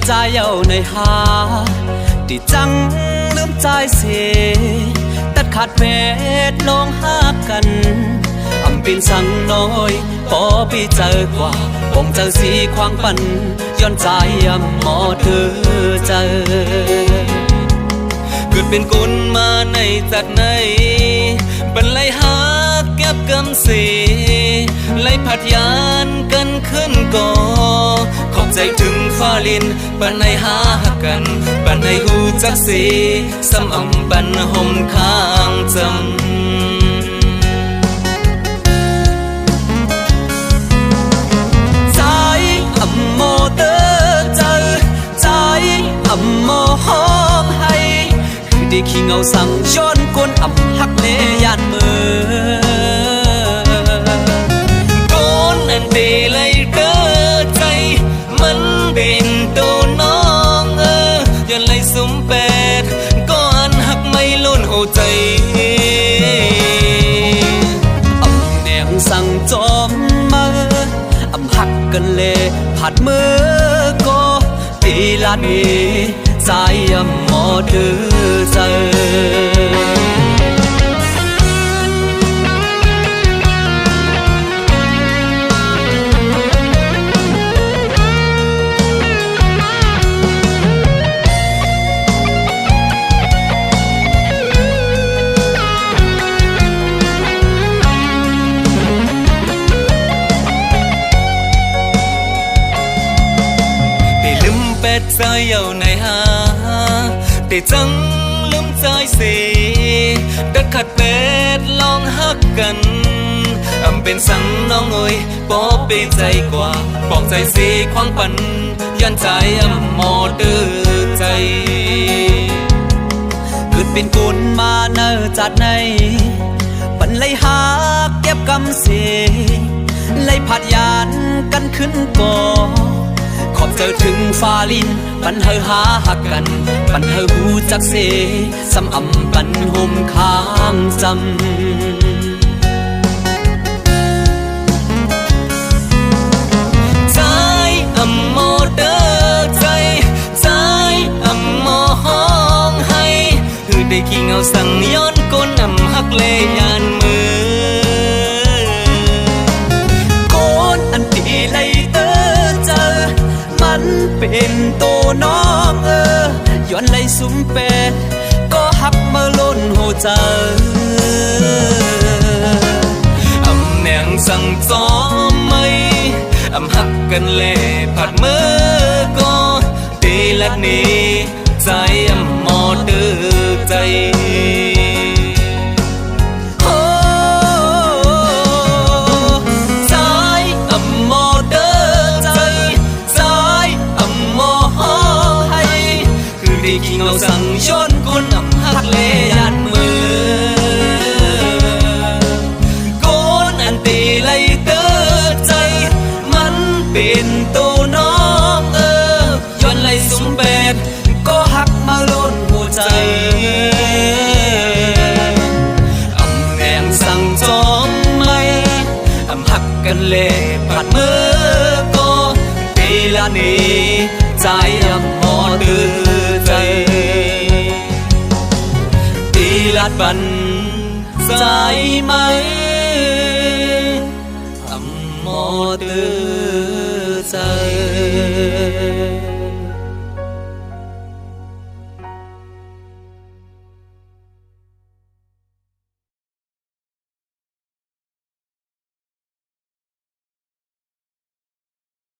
ใจเอาในหาที่จังลืมใจเสียตัดขาดเพชรลองหากันอำเป็นสั่งน้อยพอพี่เจอกว่าคงเจอสีควางปันย้อนใจหมอเธอเจอเกิดเป็นคนมาในจากไหนบรรลัยหาเก็บกำสีไล่ผัดยานกันขึ้นก่อขอบใจถึงฟ้าลินบรรลัยหากันบรรลัยหูจักสีซ้ำอำบันห่มข้างจำโมเตอร์เจอใจโมห้องให้คือได้ขี้เงาสั่งย้อนกวนหักเลยานมือก้นอันเดเลยเกิดใจมันเป็นตัวน้องยันเลยสุ่มเป็ดก้อนหักไม่ล้นหัวใจแนวสั่งจอมมาหักกันเลยผัดมือก็ตีลานีใจหมอเธอใจใจเอาในหาแต่จังลืมใจเสียดัดขัดเป็ดลองหักกันอำเป็นสั่งน้องเอ้ยปอเปใจกว่าบอกใจเสียควางปันยันใจหมอเดือใจเกิดเป็นคนมาเนอจัดในปันเลยหาเก็บกำเสียเลยผัดยานกันขึ้นก่อขอบเจอถึงฟ้าลินปันเฮอหาหักกันปันเฮอหูจักเสซ้ำอำปันห่มข้างจำใจโมเตอร์ใจโมห้องให้คือได้ขี้เงาสั่งย้อนก้นหักเลยยานมือก้นอันที่เลยเตอเจอมันเป็นตัวน้องย้อนไหลสุ่มเป็ดก็หักมาล้นหัวใจแนงสั่งจอมไม่หักกันเล่ผัดมือก็ตีลัดนี้ใจหมอเดือใจขี้เงาสั่งย้อนกุนหักเลยยานมือก้นอันตีไลเตอร์ใจมันเป็นตัวน้องย้อนไหลสุ่มเป็ดก็หักมาล้นหัวใจแนงสั่งจอมไม่หักกันเลยผัดมือก็ตีละนี้ใจหมอเดือใจตีลัดบันใจไหมหมอเดือใจ